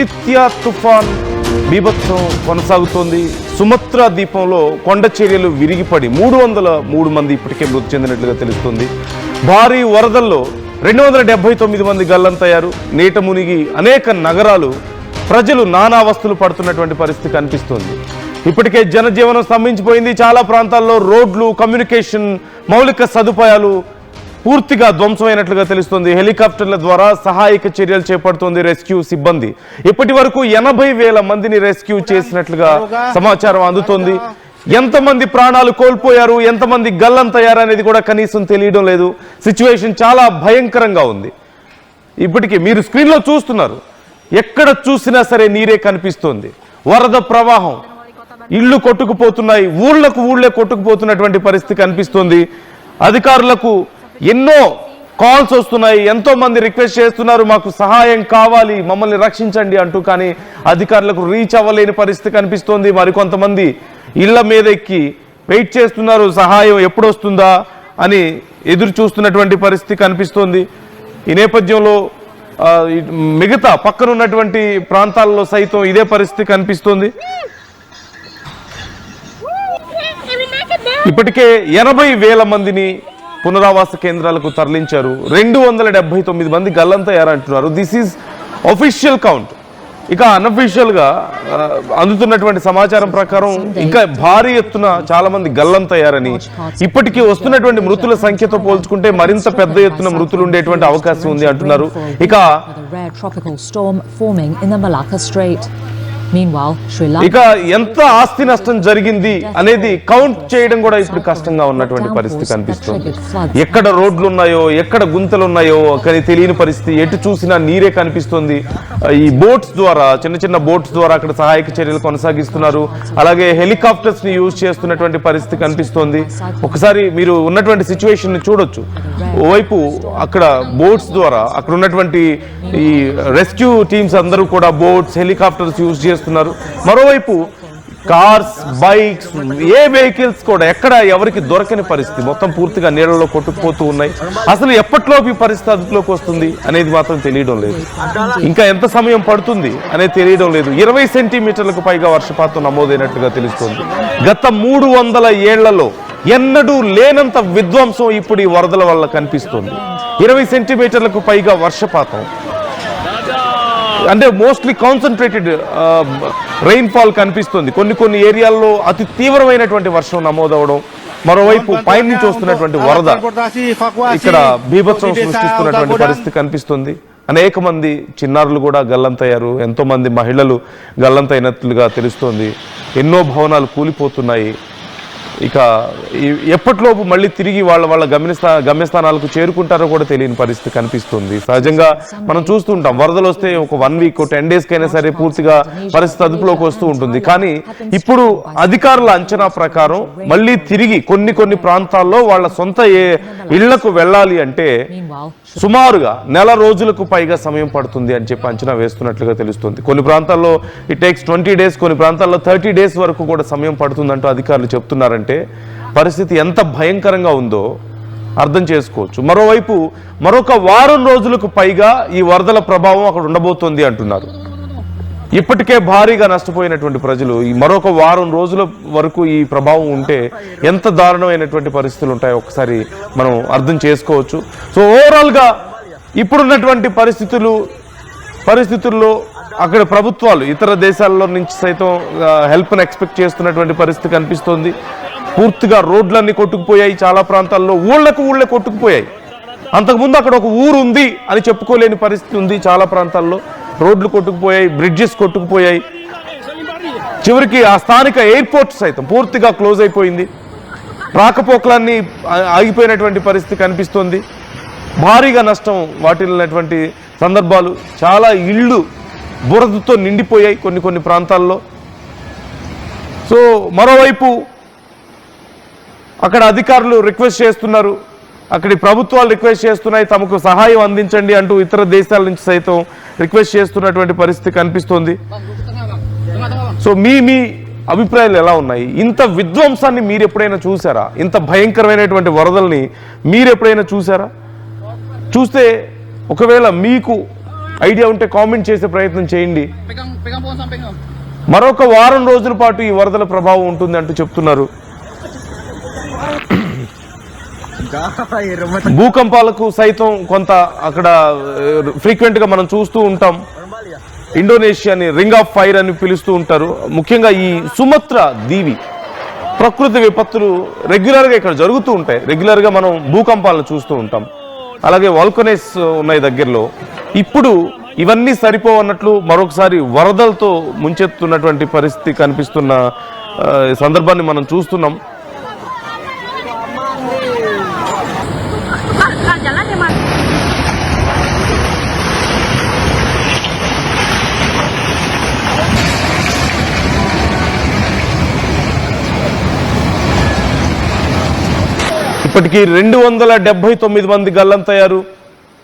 నిత్య తుఫాన్ బీభత్సం కొనసాగుతోంది. సుమత్రా ద్వీపంలో కొండ చర్యలు విరిగిపడి 303 మంది ఇప్పటికే మృతి చెందినట్లుగా తెలుస్తుంది. భారీ వరదల్లో 279 మంది గల్లంతయ్యారు. నీట మునిగి అనేక నగరాలు ప్రజలు నానావస్థలు పడుతున్నటువంటి పరిస్థితి కనిపిస్తోంది. ఇప్పటికే జనజీవనం స్తంభించిపోయింది. చాలా ప్రాంతాల్లో రోడ్లు, కమ్యూనికేషన్, మౌలిక సదుపాయాలు పూర్తిగా ధ్వంసమైనట్లుగా తెలుస్తోంది. హెలికాప్టర్ల ద్వారా సహాయక చర్యలు చేపడుతోంది రెస్క్యూ సిబ్బంది. ఇప్పటి వరకు 80,000 మందిని రెస్క్యూ చేసినట్లుగా సమాచారం అందుతోంది. ఎంతమంది ప్రాణాలు కోల్పోయారు, ఎంతమంది గల్లంతయ్యారు అనేది కూడా కనీసం తెలియడం లేదు. సిచ్యువేషన్ చాలా భయంకరంగా ఉంది. ఇప్పటికీ మీరు స్క్రీన్లో చూస్తున్నారు, ఎక్కడ చూసినా సరే నీరే కనిపిస్తోంది. వరద ప్రవాహం, ఇళ్ళు కొట్టుకుపోతున్నాయి, ఊళ్ళే కొట్టుకుపోతున్నటువంటి పరిస్థితి కనిపిస్తోంది. అధికారులకు ఎన్నో కాల్స్ వస్తున్నాయి, ఎంతో మంది రిక్వెస్ట్ చేస్తున్నారు, మాకు సహాయం కావాలి, మమ్మల్ని రక్షించండి అంటూ. కానీ అధికారులకు రీచ్ అవ్వలేని పరిస్థితి కనిపిస్తోంది. మరికొంతమంది ఇళ్ల మీద ఎక్కి వెయిట్ చేస్తున్నారు, సహాయం ఎప్పుడు వస్తుందా అని ఎదురు చూస్తున్నటువంటి పరిస్థితి కనిపిస్తోంది. ఈ నేపథ్యంలో మిగతా పక్కనున్నటువంటి ప్రాంతాల్లో సైతం ఇదే పరిస్థితి కనిపిస్తోంది. ఇప్పటికే 80,000 మందిని పునరావాస కేంద్రాలకు తరలించారు. 279 మంది గల్లంతయ్యారంటున్నారు. This is official count. ఇక అన్అఫీషియల్ గా అందుతున్నటువంటి సమాచారం ప్రకారం ఇంకా భారీ ఎత్తున చాలా మంది గల్లంతయ్యారని, ఇప్పటికీ వస్తున్నటువంటి మృతుల సంఖ్యతో పోల్చుకుంటే మరింత పెద్ద ఎత్తున మృతులు ఉండేటువంటి అవకాశం ఉంది అంటున్నారు. ఇక ఎంత ఆస్తి నష్టం జరిగింది అనేది కౌంట్ చేయడం కూడా ఇప్పుడు కష్టంగా ఉన్నటువంటి పరిస్థితి కనిపిస్తుంది. ఎక్కడ రోడ్లు ఉన్నాయో, ఎక్కడ గుంతలు ఉన్నాయో కానీ తెలియని పరిస్థితి. ఎటు చూసినా నీరే కనిపిస్తుంది. ఈ బోట్స్ ద్వారా, చిన్న బోట్స్ ద్వారా అక్కడ సహాయక చర్యలు కొనసాగిస్తున్నారు. అలాగే హెలికాప్టర్స్ ని యూజ్ చేస్తున్నటువంటి పరిస్థితి కనిపిస్తోంది. ఒకసారి మీరు ఉన్నటువంటి సిచ్యువేషన్ ని చూడొచ్చు. ఓవైపు అక్కడ బోట్స్ ద్వారా అక్కడ ఉన్నటువంటి ఈ రెస్క్యూ టీమ్స్ అందరూ కూడా బోట్స్, హెలికాప్టర్స్ యూజ్ చేస్తున్నారు. మరోవైపు కార్స్, బైక్స్, ఏ వెహికల్స్ కూడా ఎక్కడ ఎవరికి దొరకని పరిస్థితి. మొత్తం పూర్తిగా నీళ్లలో కొట్టుకుపోతూ ఉన్నాయి. అసలు ఎప్పట్లోపు ఈ పరిస్థితి అదుపులోకి వస్తుంది అనేది మాత్రం తెలియడం లేదు. ఇంకా ఎంత సమయం పడుతుంది అనేది తెలియడం లేదు. 20 సెంటీమీటర్లకు పైగా వర్షపాతం నమోదైనట్లుగా తెలుస్తోంది. గత 300 ఏళ్లలో ఎన్నడూ లేనంత విధ్వంసం ఇప్పుడు ఈ వరదల వల్ల కనిపిస్తోంది. 20 సెంటీమీటర్లకు పైగా వర్షపాతం, అంటే మోస్ట్లీ కాన్సన్ట్రేటెడ్ రెయిన్ఫాల్ కనిపిస్తుంది. కొన్ని ఏరియాల్లో అతి తీవ్రమైనటువంటి వర్షం నమోదవడం, మరోవైపు పైన నుంచి వస్తున్నటువంటి వరద ఇక్కడ బీభత్సం సృష్టిస్తున్నటువంటి పరిస్థితి కనిపిస్తుంది. అనేక మంది చిన్నారులు కూడా గల్లంతయ్యారు. ఎంతో మంది మహిళలు గల్లంతైనట్లుగా తెలుస్తోంది. ఎన్నో భవనాలు కూలిపోతున్నాయి. ఇక ఎప్పటిలోపు మళ్ళీ తిరిగి వాళ్ళ గమ్యస్థానాలకు చేరుకుంటారో కూడా తెలియని పరిస్థితి కనిపిస్తుంది. సహజంగా మనం చూస్తుంటాం, వరదలు వస్తే ఒక 1 వీక్ 10 డేస్కి అయినా సరే పూర్తిగా పరిస్థితి అదుపులోకి వస్తూ ఉంటుంది. కానీ ఇప్పుడు అధికారుల అంచనా ప్రకారం మళ్ళీ తిరిగి కొన్ని ప్రాంతాల్లో వాళ్ళ సొంత ఇళ్లకు వెళ్ళాలి అంటే సుమారుగా 1 రోజులకు పైగా సమయం పడుతుంది అని చెప్పి అంచనా వేస్తున్నట్లుగా తెలుస్తుంది. కొన్ని ప్రాంతాల్లో ఇట్ టేక్స్ 20 డేస్, కొన్ని ప్రాంతాల్లో 30 డేస్ వరకు కూడా సమయం పడుతుందంటూ అధికారులు చెప్తున్నారంటే పరిస్థితి ఎంత భయంకరంగా ఉందో అర్థం చేసుకోవచ్చు. మరోవైపు మరొక 1 వారం రోజులకు పైగా ఈ వరదల ప్రభావం అక్కడ ఉండబోతోంది అంటున్నారు. ఇప్పటికే భారీగా నష్టపోయినటువంటి ప్రజలు ఈ మరొక 1 వారం రోజుల వరకు ఈ ప్రభావం ఉంటే ఎంత దారుణమైనటువంటి పరిస్థితులు ఉంటాయో ఒకసారి మనం అర్థం చేసుకోవచ్చు. సో ఓవరాల్గా ఇప్పుడున్నటువంటి పరిస్థితుల్లో అక్కడ ప్రభుత్వాలు ఇతర దేశాల్లో నుంచి సైతం హెల్ప్ను ఎక్స్పెక్ట్ చేస్తున్నటువంటి పరిస్థితి కనిపిస్తోంది. పూర్తిగా రోడ్లన్నీ కొట్టుకుపోయాయి. చాలా ప్రాంతాల్లో ఊళ్ళే కొట్టుకుపోయాయి. అంతకుముందు అక్కడ ఒక ఊరు ఉంది అని చెప్పుకోలేని పరిస్థితి ఉంది. చాలా ప్రాంతాల్లో రోడ్లు కొట్టుకుపోయాయి, బ్రిడ్జెస్ కొట్టుకుపోయాయి. చివరికి ఆ స్థానిక ఎయిర్పోర్ట్ సైతం పూర్తిగా క్లోజ్ అయిపోయింది. రాకపోకలన్నీ ఆగిపోయినటువంటి పరిస్థితి కనిపిస్తోంది. భారీగా నష్టం వాటిల్లినటువంటి సందర్భాలు, చాలా ఇళ్ళు బురదతో నిండిపోయాయి కొన్ని ప్రాంతాల్లో. సో మరోవైపు అక్కడ అధికారులు రిక్వెస్ట్ చేస్తున్నారు, అక్కడి ప్రభుత్వాలు రిక్వెస్ట్ చేస్తున్నాయి, తమకు సహాయం అందించండి అంటూ ఇతర దేశాల నుంచి సైతం రిక్వెస్ట్ చేస్తున్నటువంటి పరిస్థితి కనిపిస్తోంది. సో మీ అభిప్రాయాలు ఎలా ఉన్నాయి? ఇంత విధ్వంసాన్ని మీరు ఎప్పుడైనా చూసారా? ఇంత భయంకరమైనటువంటి వరదల్ని మీరు ఎప్పుడైనా చూసారా? చూస్తే ఒకవేళ మీకు ఐడియా ఉంటే కామెంట్ చేసే ప్రయత్నం చేయండి. మరొక వారం రోజుల పాటు ఈ వరదల ప్రభావం ఉంటుంది అంటూ చెప్తున్నారు. భూకంపాలకు సైతం కొంత అక్కడ ఫ్రీక్వెంట్ గా మనం చూస్తూ ఉంటాం. ఇండోనేషియాని రింగ్ ఆఫ్ ఫైర్ అని పిలుస్తూ ఉంటారు. ముఖ్యంగా ఈ సుమత్రా దీవి ప్రకృతి విపత్తులు రెగ్యులర్గా ఇక్కడ జరుగుతూ ఉంటాయి. రెగ్యులర్గా మనం భూకంపాలను చూస్తూ ఉంటాం. అలాగే వాల్కనోస్ ఉన్నాయి దగ్గరలో. ఇప్పుడు ఇవన్నీ సరిపోవన్నట్లు మరొకసారి వరదలతో ముంచెత్తున్నటువంటి పరిస్థితి కనిపిస్తున్న సందర్భాన్ని మనం చూస్తున్నాం. ఇప్పటికీ 279 మంది గల్లంతయ్యారు.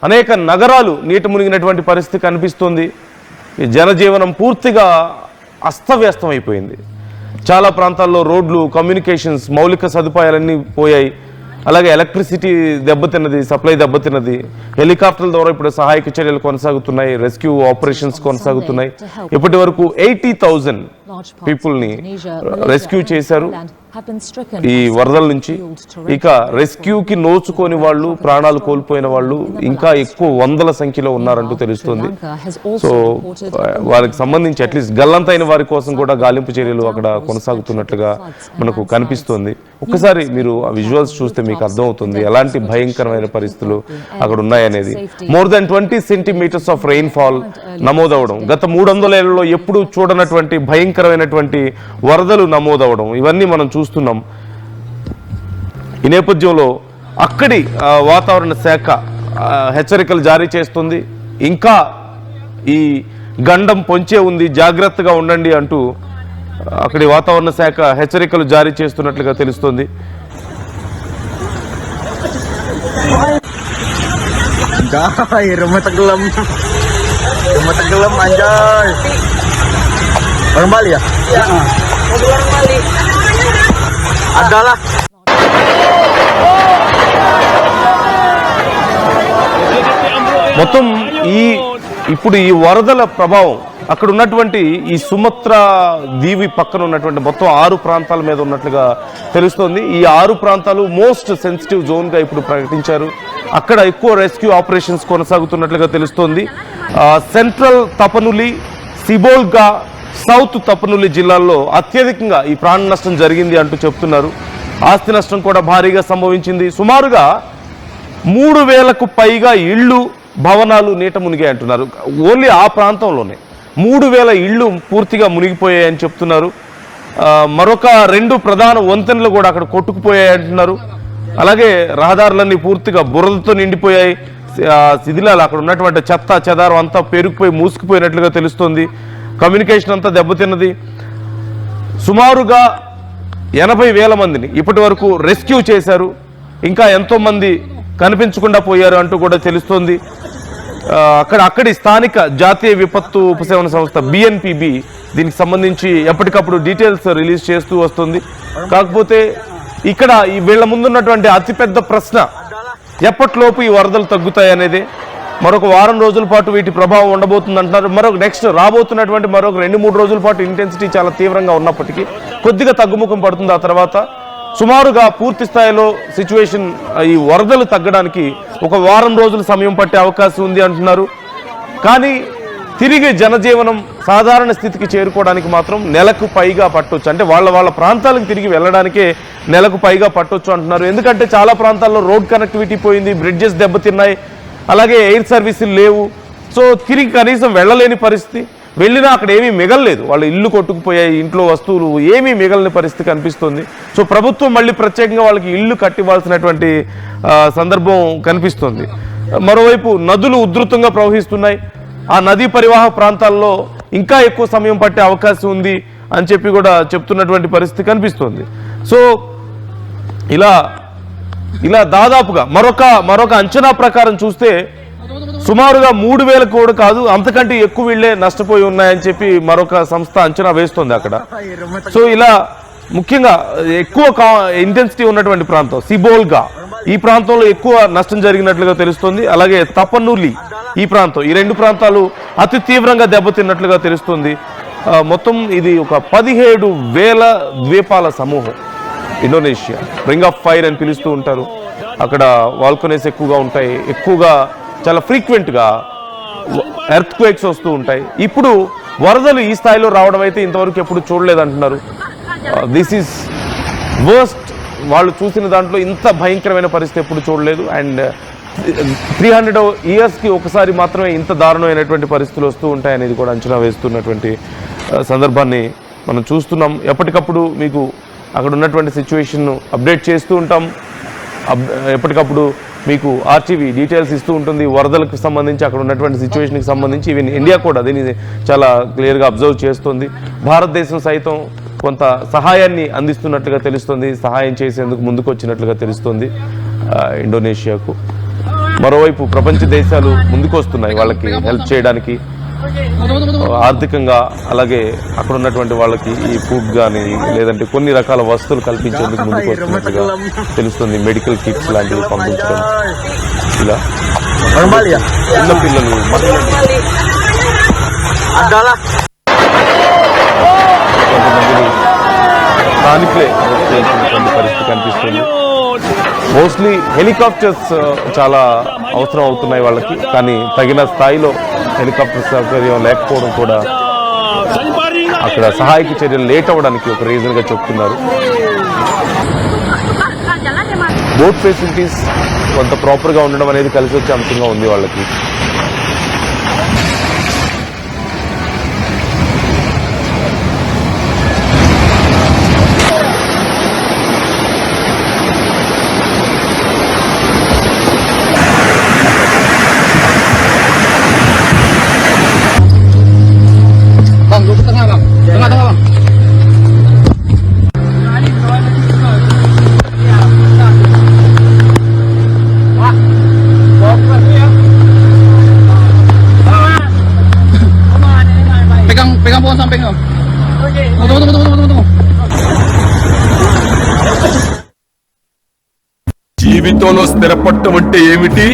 అనేక నగరాలు నీట మునిగినటువంటి పరిస్థితి కనిపిస్తుంది. ఈ జనజీవనం పూర్తిగా అస్తవ్యస్తం అయిపోయింది. చాలా ప్రాంతాల్లో రోడ్లు, కమ్యూనికేషన్స్, మౌలిక సదుపాయాలన్నీ పోయాయి. అలాగే ఎలక్ట్రిసిటీ దెబ్బతిన్నది, సప్లై దెబ్బతిన్నది. హెలికాప్టర్ల ద్వారా ఇప్పుడు సహాయక చర్యలు కొనసాగుతున్నాయి, రెస్క్యూ ఆపరేషన్స్ కొనసాగుతున్నాయి. ఇప్పటి వరకు 80,000 పీపుల్ని రెస్క్యూ చేశారు ఈ వరదల నుంచి. ఇక రెస్క్యూకి నోచుకొని వాళ్ళు, ప్రాణాలు కోల్పోయిన వాళ్ళు ఇంకా ఎక్కువ వందల సంఖ్యలో ఉన్నారంటూ తెలుస్తుంది. సో వారికి సంబంధించి అట్లీస్ట్ గల్లంతైన వారి కోసం కూడా గాలింపు చర్యలు అక్కడ కొనసాగుతున్నట్లుగా మనకు కనిపిస్తుంది. ఒక్కసారి మీరు ఆ విజువల్స్ చూస్తే మీకు అర్థమవుతుంది ఎలాంటి భయంకరమైన పరిస్థితులు అక్కడ ఉన్నాయనేది. More than 20 centimetres of rainfall నమోదవడం, గత 300 ఏళ్లలో ఎప్పుడూ చూడనటువంటి భయంకరమైనటువంటి వరదలు నమోదవడం, ఇవన్నీ మనం చూస్తున్నాం. ఈ నేపథ్యంలో అక్కడి వాతావరణ శాఖ హెచ్చరికలు జారీ చేస్తుంది. ఇంకా ఈ గండం పొంచే ఉంది, జాగ్రత్తగా ఉండండి అంటూ అక్కడి వాతావరణ శాఖ హెచ్చరికలు జారీ చేస్తున్నట్లుగా తెలుస్తుంది. Rumah tenggelam anjay. Orang Bali ya? Ya. Orang Bali. Adalah. మొత్తం ఇప్పుడు ఈ వరదల ప్రభావం అక్కడ ఉన్నటువంటి ఈ సుమత్రా దీవి పక్కన ఉన్నటువంటి మొత్తం 6 ప్రాంతాల మీద ఉన్నట్లుగా తెలుస్తోంది. ఈ 6 ప్రాంతాలు మోస్ట్ సెన్సిటివ్ జోన్గా ఇప్పుడు ప్రకటించారు. అక్కడ ఎక్కువ రెస్క్యూ ఆపరేషన్స్ కొనసాగుతున్నట్లుగా తెలుస్తోంది. సెంట్రల్ తపనులి, సిబోల్గా, సౌత్ తపనులి జిల్లాల్లో అత్యధికంగా ఈ ప్రాణ నష్టం జరిగింది అంటూ చెప్తున్నారు. ఆస్తి నష్టం కూడా భారీగా సంభవించింది. సుమారుగా 3,000కు పైగా ఇళ్ళు, భవనాలు నీట మునిగాయి అంటున్నారు. ఓన్లీ ఆ ప్రాంతంలోనే 3,000 ఇళ్ళు పూర్తిగా మునిగిపోయాయని చెప్తున్నారు. మరొక 2 ప్రధాన వంతెనలు కూడా అక్కడ కొట్టుకుపోయాయి అంటున్నారు. అలాగే రహదారులన్నీ పూర్తిగా బురదతో నిండిపోయాయి. శిథిలాలు, అక్కడ ఉన్నటువంటి చెత్త చెదారం అంతా పేరుకుపోయి మూసుకుపోయినట్లుగా తెలుస్తోంది. కమ్యూనికేషన్ అంతా దెబ్బతిన్నది. సుమారుగా 80,000 మందిని ఇప్పటి వరకు రెస్క్యూ చేశారు. ఇంకా ఎంతోమంది కనిపించకుండా పోయారు అంటూ కూడా తెలుస్తోంది. అక్కడి స్థానిక జాతీయ విపత్తు ఉపశమన సంస్థ BNPB దీనికి సంబంధించి ఎప్పటికప్పుడు డీటెయిల్స్ రిలీజ్ చేస్తూ వస్తుంది. కాకపోతే ఇక్కడ ఈ వీళ్ళ ముందున్నటువంటి అతిపెద్ద ప్రశ్న ఎప్పటిలోపు ఈ వరదలు తగ్గుతాయి అనేది. మరొక వారం రోజుల పాటు వీటి ప్రభావం ఉండబోతుంది అంటున్నారు. నెక్స్ట్ రాబోతున్నటువంటి మరొక 2-3 రోజుల పాటు ఇంటెన్సిటీ చాలా తీవ్రంగా ఉన్నప్పటికీ కొద్దిగా తగ్గుముఖం పడుతుంది. ఆ తర్వాత సుమారుగా పూర్తి స్థాయిలో సిచ్యువేషన్, ఈ వరదలు తగ్గడానికి ఒక వారం రోజుల సమయం పట్టే అవకాశం ఉంది అంటున్నారు. కానీ తిరిగి జనజీవనం సాధారణ స్థితికి చేరుకోవడానికి మాత్రం నెలకు పైగా పట్టొచ్చు. అంటే వాళ్ళ ప్రాంతాలకు తిరిగి వెళ్ళడానికే నెలకు పైగా పట్టొచ్చు అంటున్నారు. ఎందుకంటే చాలా ప్రాంతాల్లో రోడ్ కనెక్టివిటీ పోయింది, బ్రిడ్జెస్ దెబ్బతిన్నాయి, అలాగే ఎయిర్ సర్వీసులు లేవు. సో తిరిగి కనీసం వెళ్ళలేని పరిస్థితి. వెళ్ళినా అక్కడ ఏమీ మిగలలేదు. వాళ్ళ ఇల్లు కొట్టుకుపోయాయి, ఇంట్లో వస్తువులు ఏమీ మిగలని పరిస్థితి కనిపిస్తుంది. సో ప్రభుత్వం మళ్ళీ ప్రత్యేకంగా వాళ్ళకి ఇల్లు కట్టివ్వాల్సినటువంటి సందర్భం కనిపిస్తుంది. మరోవైపు నదులు ఉధృతంగా ప్రవహిస్తున్నాయి. ఆ నదీ పరివాహ ప్రాంతాల్లో ఇంకా ఎక్కువ సమయం పట్టే అవకాశం ఉంది అని చెప్పి కూడా చెప్తున్నటువంటి పరిస్థితి కనిపిస్తుంది. సో ఇలా దాదాపుగా మరొక అంచనా ప్రకారం చూస్తే సుమారుగా 3,000 కూడా కాదు, అంతకంటే ఎక్కువ వీళ్ళే నష్టపోయి ఉన్నాయని చెప్పి మరొక సంస్థ అంచనా వేస్తుంది అక్కడ. సో ఇలా ముఖ్యంగా ఎక్కువ ఇంటెన్సిటీ ఉన్నటువంటి ప్రాంతం సిబోల్గా, ఈ ప్రాంతంలో ఎక్కువ నష్టం జరిగినట్లుగా తెలుస్తుంది. అలాగే తపనులి, ఈ ప్రాంతం, ఈ రెండు ప్రాంతాలు అతి తీవ్రంగా దెబ్బతిన్నట్లుగా తెలుస్తుంది. మొత్తం ఇది ఒక 17,000 ద్వీపాల సమూహం ఇండోనేషియా. రింగ్ ఆఫ్ ఫైర్ అని పిలుస్తూ ఉంటారు. అక్కడ వాల్కనీస్ ఎక్కువగా ఉంటాయి, ఎక్కువగా చాలా ఫ్రీక్వెంట్గా ఎర్త్ క్వేక్స్ వస్తూ ఉంటాయి. ఇప్పుడు వరదలు ఈ స్థాయిలో రావడం అయితే ఇంతవరకు ఎప్పుడు చూడలేదంటున్నారు. This is worst. వాళ్ళు చూసిన దాంట్లో ఇంత భయంకరమైన పరిస్థితి ఎప్పుడు చూడలేదు. అండ్ 300 yearsకి ఒకసారి మాత్రమే ఇంత దారుణమైనటువంటి పరిస్థితులు వస్తూ ఉంటాయనేది కూడా అంచనా వేస్తున్నటువంటి సందర్భాన్ని మనం చూస్తున్నాం. ఎప్పటికప్పుడు మీకు అక్కడ ఉన్నటువంటి సిచ్యువేషన్ను అప్డేట్ చేస్తూ ఉంటాం. ఎప్పటికప్పుడు మీకు ఆర్టీవీ డీటెయిల్స్ ఇస్తూ ఉంటుంది. వరదలకు సంబంధించి, అక్కడ ఉన్నటువంటి సిచ్యువేషన్కి సంబంధించి ఈవెన్ ఇండియా కూడా దీన్ని చాలా క్లియర్గా అబ్జర్వ్ చేస్తుంది. భారతదేశం సైతం కొంత సహాయాన్ని అందిస్తున్నట్లుగా తెలుస్తుంది, సహాయం చేసేందుకు ముందుకు వచ్చినట్లుగా తెలుస్తుంది ఇండోనేషియాకు. మరోవైపు ప్రపంచ దేశాలు ముందుకు వస్తున్నాయి వాళ్ళకి హెల్ప్ చేయడానికి ఆర్థికంగా, అలాగే అక్కడ ఉన్నటువంటి వాళ్ళకి ఈ ఫుడ్ కానీ లేదంటే కొన్ని రకాల వస్తువులు కల్పించేందుకు ముందుకు వస్తున్నట్లుగా తెలుస్తుంది. మెడికల్ కిట్స్ లాంటివి పంపించడం, ఇలా చిన్న పిల్లలు స్థానికులే చేయాల్సినటువంటి పరిస్థితి కనిపిస్తుంది. మోస్ట్లీ హెలికాప్టర్స్ చాలా అవసరం అవుతున్నాయి వాళ్ళకి, కానీ తగిన స్థాయిలో హెలికాప్టర్ సౌకర్యం లేకపోవడం కూడా అక్కడ సహాయక చర్యలు లేట్ అవ్వడానికి ఒక రీజన్గా చెప్తున్నారు. బోట్ ఫెసిలిటీస్ కొంత ప్రాపర్గా ఉండడం అనేది కలిసి వచ్చే అంశంగా ఉంది వాళ్ళకి. Pegang pohon samping lo. Tunggu. జీవితంలో స్థిరపడటం అంటే ఏమిటి?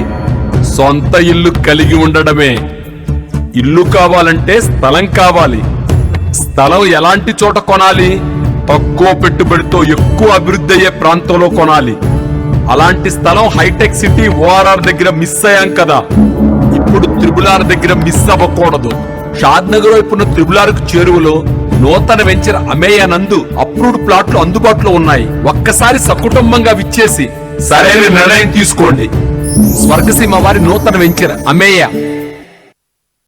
సొంత ఇల్లు కలిగి ఉండడమే. ఇల్లు కావాలంటే స్థలం కావాలి. స్థలం ఎలాంటి చోట కొనాలి? తక్కువ పెట్టుబడితో ఎక్కువ అభివృద్ధి అయ్యే ప్రాంతంలో కొనాలి. అలాంటి స్థలం హైటెక్ సిటీ ఓఆర్ఆర్ దగ్గర మిస్ అయ్యాం కదా, ఇప్పుడు త్రిబులార్ దగ్గర మిస్ అవ్వకూడదు. షాద్నగర్ వైపున్న త్రిబులార్కు చేరువలో నూతన వెంచర్ అమేయ నందు అప్రూవ్డ్ ప్లాట్లు అందుబాటులో ఉన్నాయి. ఒక్కసారి సకుటుంబంగా విచ్చేసి సరైన నిర్ణయం తీసుకోండి. స్వర్గసీమ వారి నూతన వెంచర్ అమేయ